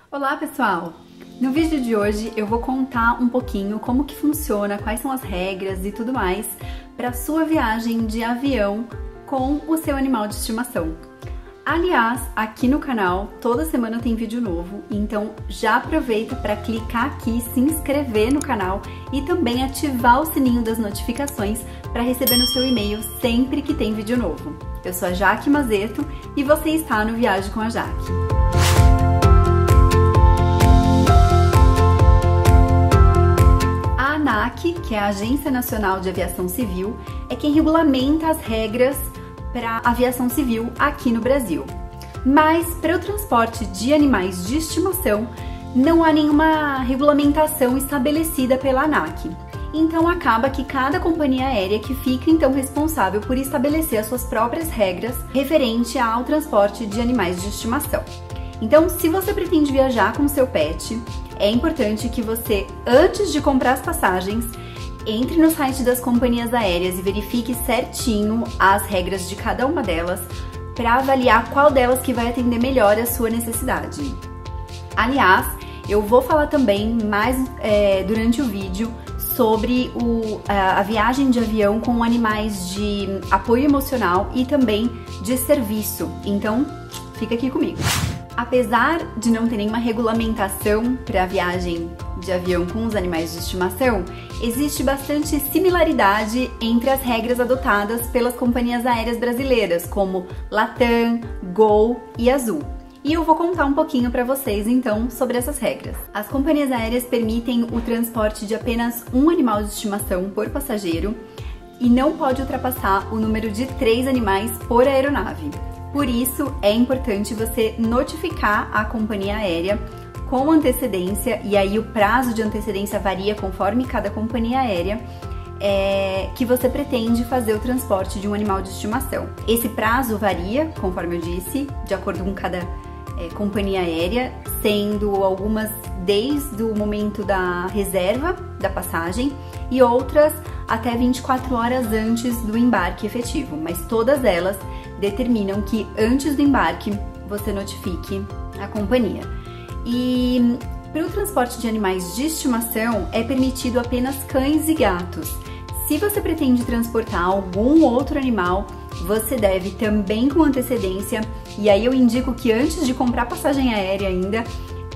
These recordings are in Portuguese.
Olá pessoal! No vídeo de hoje eu vou contar um pouquinho como que funciona, quais são as regras e tudo mais para sua viagem de avião com o seu animal de estimação. Aliás, aqui no canal toda semana tem vídeo novo, então já aproveita para clicar aqui, se inscrever no canal e também ativar o sininho das notificações para receber no seu e-mail sempre que tem vídeo novo. Eu sou a Jaque Mazeto e você está no Viagem com a Jaque. A ANAC, que é a Agência Nacional de Aviação Civil, é quem regulamenta as regras para a aviação civil aqui no Brasil. Mas para o transporte de animais de estimação, não há nenhuma regulamentação estabelecida pela ANAC. Então acaba que cada companhia aérea que fica então responsável por estabelecer as suas próprias regras referente ao transporte de animais de estimação. Então, se você pretende viajar com seu pet, é importante que você, antes de comprar as passagens, entre no site das companhias aéreas e verifique certinho as regras de cada uma delas para avaliar qual delas que vai atender melhor a sua necessidade. Aliás, eu vou falar também mais durante o vídeo sobre a viagem de avião com animais de apoio emocional e também de serviço. Então, fica aqui comigo. Apesar de não ter nenhuma regulamentação para a viagem de avião com os animais de estimação, existe bastante similaridade entre as regras adotadas pelas companhias aéreas brasileiras, como Latam, Gol e Azul. E eu vou contar um pouquinho para vocês então sobre essas regras. As companhias aéreas permitem o transporte de apenas um animal de estimação por passageiro e não pode ultrapassar o número de 3 animais por aeronave. Por isso, é importante você notificar a companhia aérea com antecedência, e aí o prazo de antecedência varia conforme cada companhia aérea, que você pretende fazer o transporte de um animal de estimação. Esse prazo varia, conforme eu disse, de acordo com cada companhia aérea, sendo algumas desde o momento da reserva da passagem e outras até 24 horas antes do embarque efetivo, mas todas elas determinam que antes do embarque você notifique a companhia. E para o transporte de animais de estimação é permitido apenas cães e gatos. Se você pretende transportar algum outro animal, você deve também com antecedência, e aí eu indico que antes de comprar passagem aérea ainda,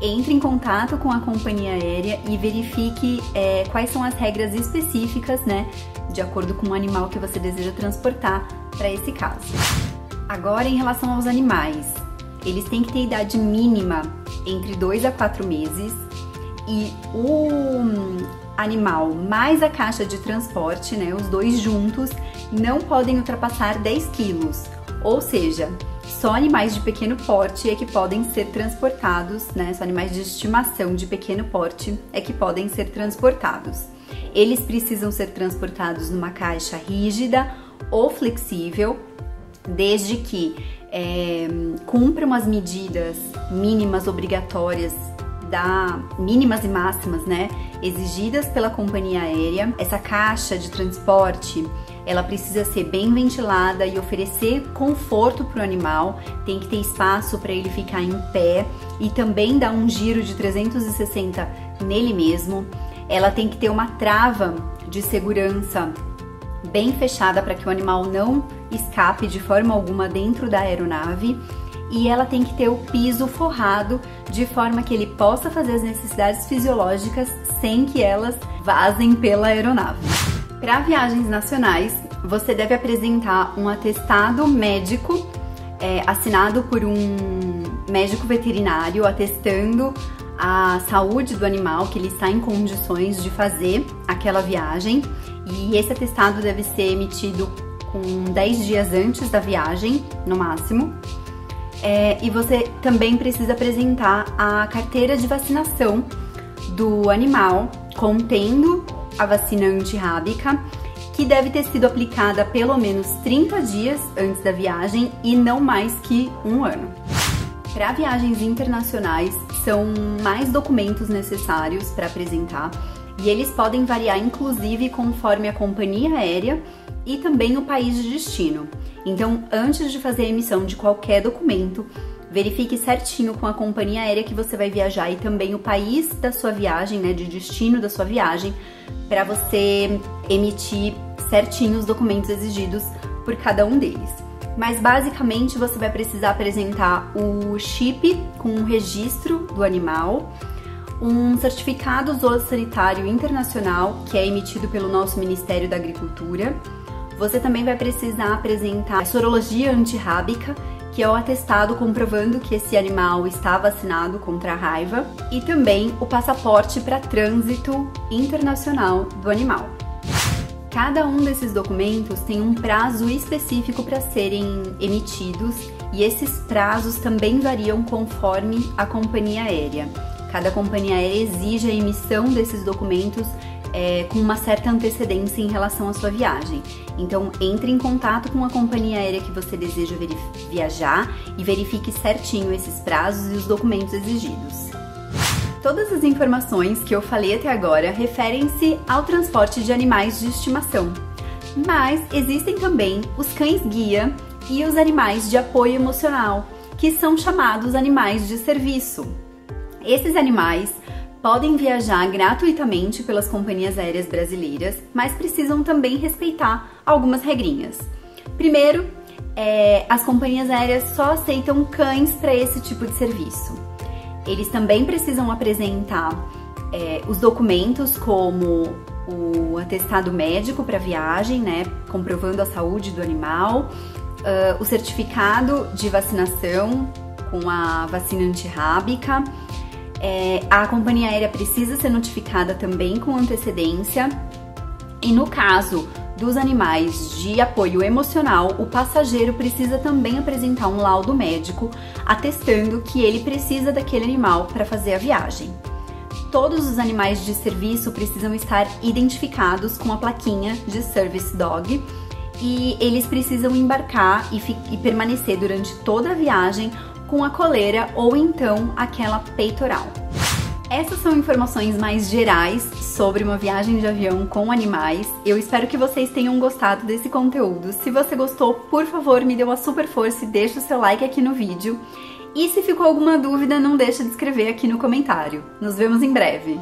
entre em contato com a companhia aérea e verifique quais são as regras específicas, né, de acordo com o animal que você deseja transportar para esse caso. Agora, em relação aos animais, eles têm que ter idade mínima entre 2 a 4 meses e o animal mais a caixa de transporte, né, os dois juntos, não podem ultrapassar 10 quilos, ou seja, só animais de pequeno porte é que podem ser transportados, né? Só animais de estimação de pequeno porte é que podem ser transportados. Eles precisam ser transportados numa caixa rígida ou flexível, desde que cumpram as medidas mínimas obrigatórias, mínimas e máximas, né, exigidas pela companhia aérea. Essa caixa de transporte, ela precisa ser bem ventilada e oferecer conforto para o animal, tem que ter espaço para ele ficar em pé e também dar um giro de 360 nele mesmo. Ela tem que ter uma trava de segurança bem fechada para que o animal não escape de forma alguma dentro da aeronave. E ela tem que ter o piso forrado de forma que ele possa fazer as necessidades fisiológicas sem que elas vazem pela aeronave. Para viagens nacionais, você deve apresentar um atestado médico assinado por um médico veterinário atestando a saúde do animal, que ele está em condições de fazer aquela viagem, e esse atestado deve ser emitido com 10 dias antes da viagem, no máximo. E você também precisa apresentar a carteira de vacinação do animal, contendo a vacina antirrábica, que deve ter sido aplicada pelo menos 30 dias antes da viagem e não mais que 1 ano. Para viagens internacionais, são mais documentos necessários para apresentar e eles podem variar inclusive conforme a companhia aérea e também o país de destino. Então, antes de fazer a emissão de qualquer documento, verifique certinho com a companhia aérea que você vai viajar e também o país da sua viagem, né, de destino da sua viagem, para você emitir certinho os documentos exigidos por cada um deles. Mas basicamente você vai precisar apresentar o chip com o registro do animal, um certificado zoossanitário internacional que é emitido pelo nosso Ministério da Agricultura. Você também vai precisar apresentar a sorologia antirrábica, que é o atestado comprovando que esse animal está vacinado contra a raiva, e também o passaporte para trânsito internacional do animal. Cada um desses documentos tem um prazo específico para serem emitidos e esses prazos também variam conforme a companhia aérea. Cada companhia aérea exige a emissão desses documentos com uma certa antecedência em relação à sua viagem. Então, entre em contato com a companhia aérea que você deseja viajar e verifique certinho esses prazos e os documentos exigidos. Todas as informações que eu falei até agora referem-se ao transporte de animais de estimação, mas existem também os cães-guia e os animais de apoio emocional, que são chamados animais de serviço. Esses animais podem viajar gratuitamente pelas companhias aéreas brasileiras, mas precisam também respeitar algumas regrinhas. Primeiro, as companhias aéreas só aceitam cães para esse tipo de serviço. Eles também precisam apresentar os documentos como o atestado médico para viagem, né, comprovando a saúde do animal, o certificado de vacinação com a vacina antirrábica. A companhia aérea precisa ser notificada também com antecedência e no caso dos animais de apoio emocional, o passageiro precisa também apresentar um laudo médico atestando que ele precisa daquele animal para fazer a viagem. Todos os animais de serviço precisam estar identificados com a plaquinha de Service Dog e eles precisam embarcar e permanecer durante toda a viagem com a coleira ou então aquela peitoral. Essas são informações mais gerais sobre uma viagem de avião com animais. Eu espero que vocês tenham gostado desse conteúdo. Se você gostou, por favor, me dê uma super força e deixa o seu like aqui no vídeo. E se ficou alguma dúvida, não deixa de escrever aqui no comentário. Nos vemos em breve!